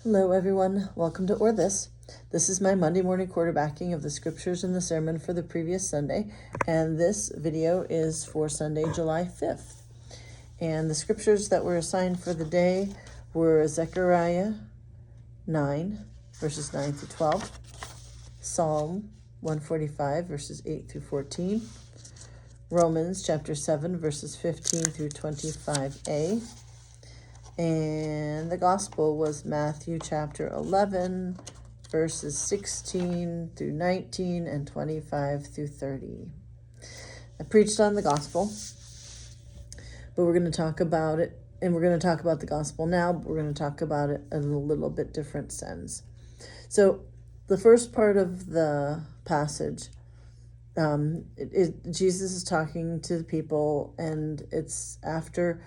Hello, everyone. Welcome to Or This. This is my Monday morning quarterbacking of the scriptures in the sermon for the previous Sunday, and this video is for Sunday, July 5th. And the scriptures that were assigned for the day were Zechariah 9, verses 9 through 12, Psalm 145, verses 8 through 14, Romans chapter 7, verses 15 through 25a, and the gospel was Matthew chapter 11, verses 16 through 19 and 25 through 30. I preached on the gospel, but we're going to talk about it, and we're going to talk about the gospel now, but we're going to talk about it in a little bit different sense. So the first part of the passage, Jesus is talking to the people, and it's after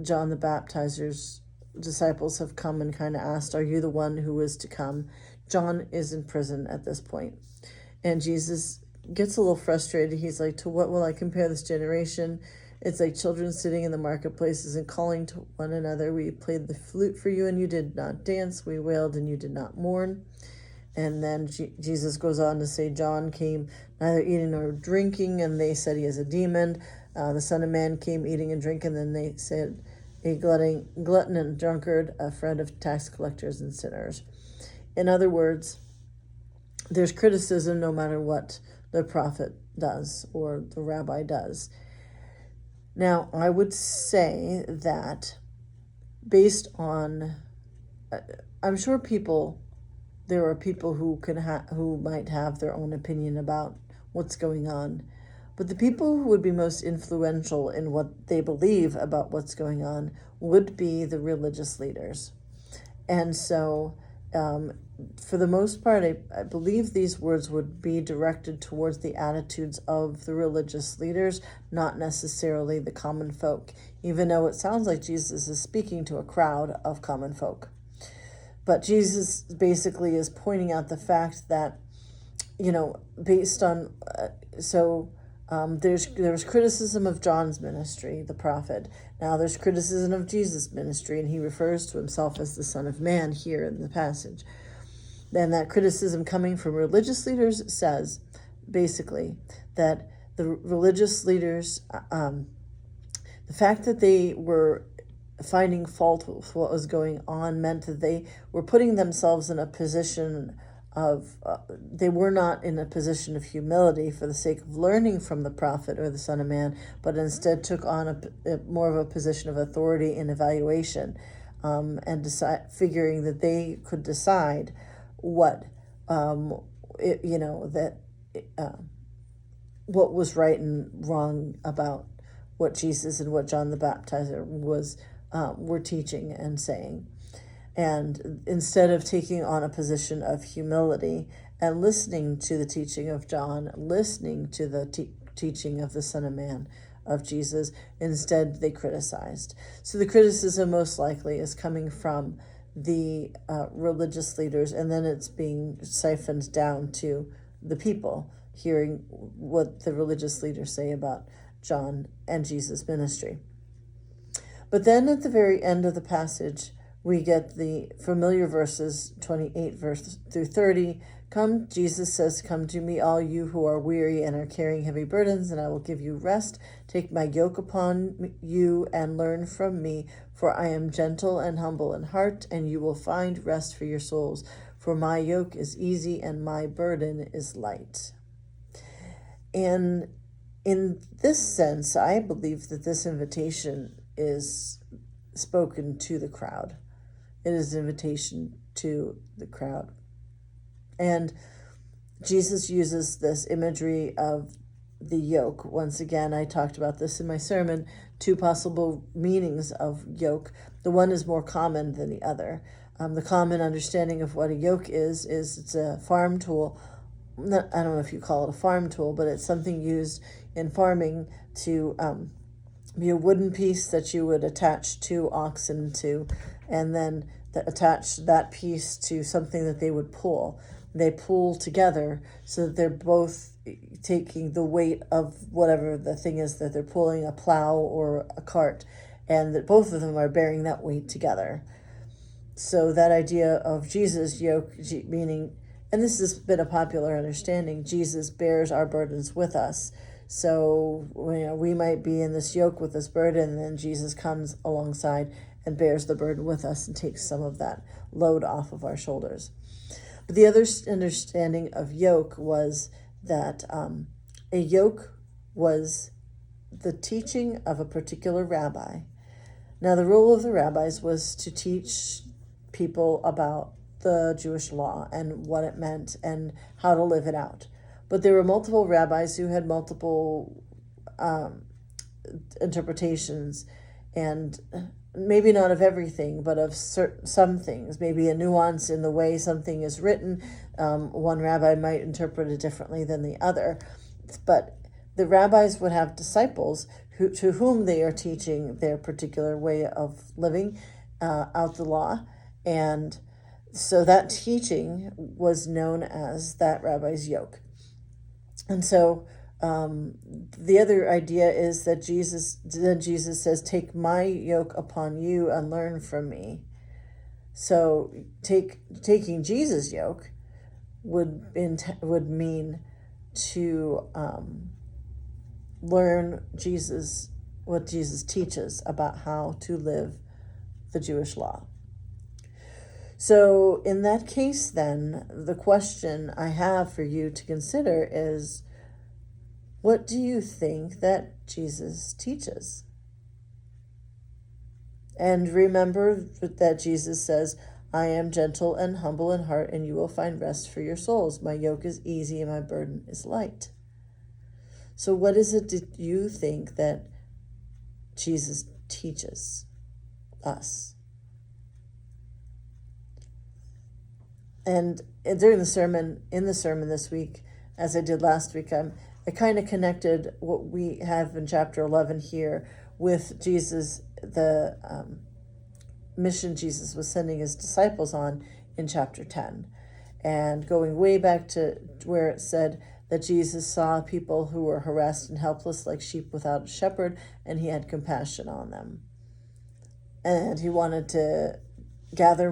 John the Baptizer's disciples have come and kind of asked, are you the one who is to come? John is in prison at this point. And Jesus gets a little frustrated. He's like, to what will I compare this generation? It's like children sitting in the marketplaces and calling to one another. We played the flute for you and you did not dance. We wailed and you did not mourn. And then Jesus goes on to say, John came neither eating nor drinking, and they said he is a demon. The Son of Man came eating and drinking, and then they said a glutton and drunkard, a friend of tax collectors and sinners. In other words, there's criticism no matter what the prophet does or the rabbi does. Now, I would say that based on, I'm sure there are people who who might have their own opinion about what's going on. But the people who would be most influential in what they believe about what's going on would be the religious leaders. And so, for the most part, I believe these words would be directed towards the attitudes of the religious leaders, not necessarily the common folk, even though it sounds like Jesus is speaking to a crowd of common folk. But Jesus basically is pointing out the fact that, based on, there's criticism of John's ministry, the prophet. Now there's criticism of Jesus' ministry, and he refers to himself as the Son of Man here in the passage. Then that criticism coming from religious leaders says, basically, that the religious leaders, the fact that they were finding fault with what was going on meant that they were putting themselves in a position of, they were not in a position of humility for the sake of learning from the prophet or the Son of Man, but instead took on more of a position of authority and evaluation, and figuring that they could decide what, what was right and wrong about what Jesus and what John the Baptizer were teaching and saying. And instead of taking on a position of humility and listening to the teaching of John, listening to the teaching of the Son of Man, of Jesus, instead they criticized. So the criticism most likely is coming from the religious leaders, and then it's being siphoned down to the people, hearing what the religious leaders say about John and Jesus' ministry. But then at the very end of the passage, we get the familiar verses, 28 verse through 30. Jesus says, come to me, all you who are weary and are carrying heavy burdens, and I will give you rest. Take my yoke upon you and learn from me, for I am gentle and humble in heart, and you will find rest for your souls. For my yoke is easy and my burden is light. And in this sense, I believe that this invitation is spoken to the crowd. It is an invitation to the crowd. And Jesus uses this imagery of the yoke. Once again, I talked about this in my sermon, two possible meanings of yoke. The one is more common than the other. The common understanding of what a yoke is it's a farm tool. I don't know if you call it a farm tool, but it's something used in farming to be a wooden piece that you would attach two oxen to, and then attach that piece to something that they would pull. They pull together so that they're both taking the weight of whatever the thing is that they're pulling, a plow or a cart, and that both of them are bearing that weight together. So that idea of Jesus' yoke, meaning, and this has been a popular understanding, Jesus bears our burdens with us. So we might be in this yoke with this burden, and then Jesus comes alongside and bears the burden with us and takes some of that load off of our shoulders. But the other understanding of yoke was that a yoke was the teaching of a particular rabbi. Now, the role of the rabbis was to teach people about the Jewish law and what it meant and how to live it out. But there were multiple rabbis who had multiple interpretations, and maybe not of everything, but of some things, maybe a nuance in the way something is written. One rabbi might interpret it differently than the other. But the rabbis would have disciples to whom they are teaching their particular way of living out the law. And so that teaching was known as that rabbi's yoke. And so the other idea is that Jesus says, "Take my yoke upon you and learn from me." So taking Jesus' yoke would mean to learn what Jesus teaches about how to live the Jewish law. So in that case, then, the question I have for you to consider is, what do you think that Jesus teaches? And remember that Jesus says, "I am gentle and humble in heart, and you will find rest for your souls. My yoke is easy and my burden is light." So what is it that you think that Jesus teaches us? And during the sermon, in the sermon this week, as I did last week, I kind of connected what we have in chapter 11 here with Jesus, the mission Jesus was sending his disciples on in chapter 10. And going way back to where it said that Jesus saw people who were harassed and helpless like sheep without a shepherd, and he had compassion on them. And he wanted to gather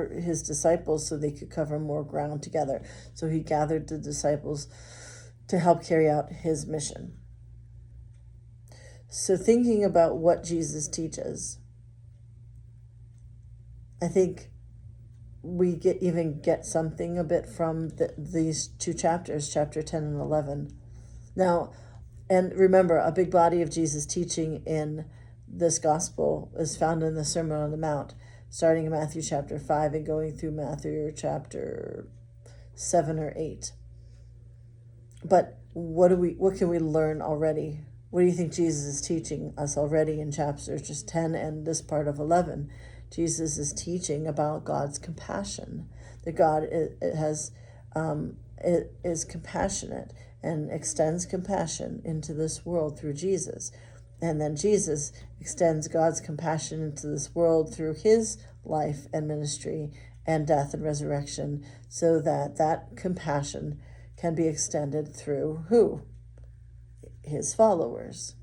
his disciples so they could cover more ground together. So he gathered the disciples to help carry out his mission. So thinking about what Jesus teaches, I think we get something a bit from these two chapters, chapter 10 and 11. Now, and remember, a big body of Jesus' teaching in this gospel is found in the Sermon on the Mount, starting in Matthew chapter 5 and going through Matthew chapter 7 or 8. But what can we learn already? What do you think Jesus is teaching us already in chapters just 10 and this part of 11? Jesus is teaching about God's compassion, that God is compassionate and extends compassion into this world through Jesus. And then Jesus extends God's compassion into this world through his life and ministry and death and resurrection, so that compassion can be extended through who? His followers.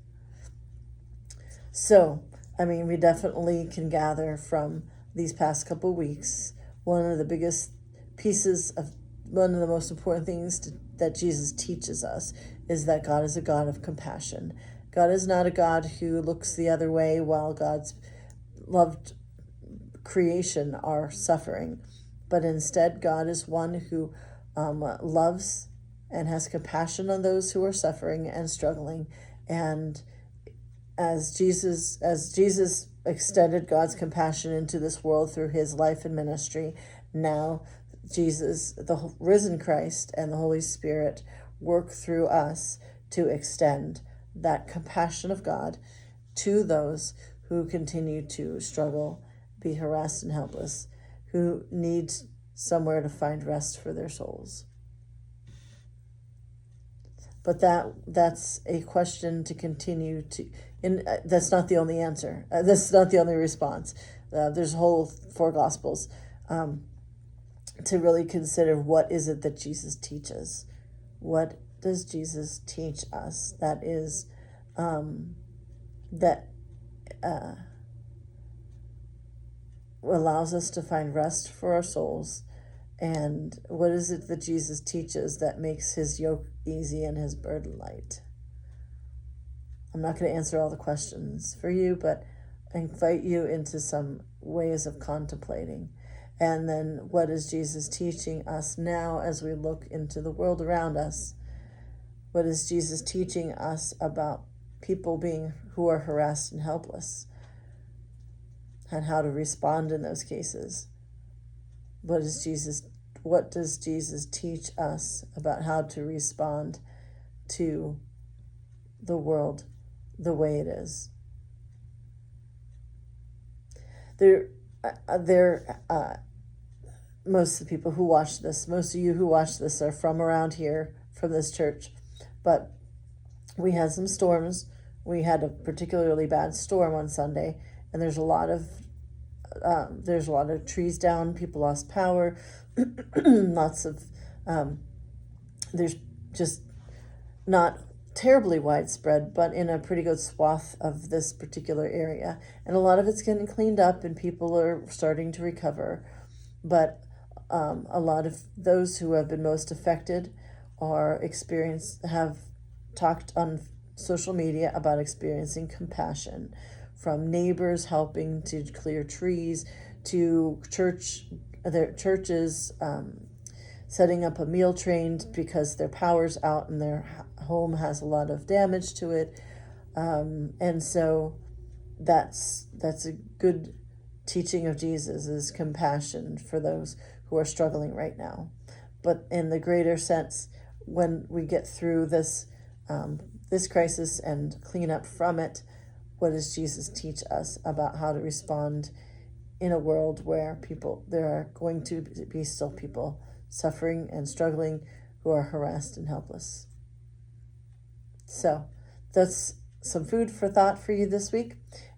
So, we definitely can gather from these past couple weeks, one of the biggest pieces of one of the most important things that Jesus teaches us is that God is a God of compassion. God is not a God who looks the other way while God's loved creation are suffering, but instead God is one who loves and has compassion on those who are suffering and struggling. And as Jesus extended God's compassion into this world through his life and ministry, now Jesus, the risen Christ, and the Holy Spirit work through us to extend that compassion of God to those who continue to struggle, be harassed and helpless, who need somewhere to find rest for their souls. But that's a question to continue to, that's not the only answer. That's not the only response. There's a whole 4 Gospels to really consider, what is it that Jesus teaches? What does Jesus teach us that is allows us to find rest for our souls? And what is it that Jesus teaches that makes his yoke easy and his burden light? I'm not going to answer all the questions for you, but I invite you into some ways of contemplating. And then what is Jesus teaching us now as we look into the world around us? What is Jesus teaching us about people who are harassed and helpless, and how to respond in those cases? What does Jesus teach us about how to respond to the world the way it is? Most of the people who watch this, most of you who watch this are from around here, from this church, but we had some storms. We had a particularly bad storm on Sunday, and there's a lot of trees down. People lost power. Lots of there's just not terribly widespread, but in a pretty good swath of this particular area, and a lot of it's getting cleaned up, and people are starting to recover. But a lot of those who have been most affected have talked on social media about experiencing compassion, from neighbors helping to clear trees, to their churches setting up a meal train because their power's out and their home has a lot of damage to it. And so that's a good teaching of Jesus, is compassion for those who are struggling right now. But in the greater sense, when we get through this crisis and clean up from it, what does Jesus teach us about how to respond in a world where there are going to be still people suffering and struggling, who are harassed and helpless? So that's some food for thought for you this week,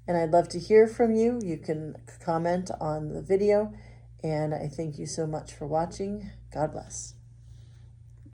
and I'd love to hear from you. You can comment on the video, and I thank you so much for watching. God bless.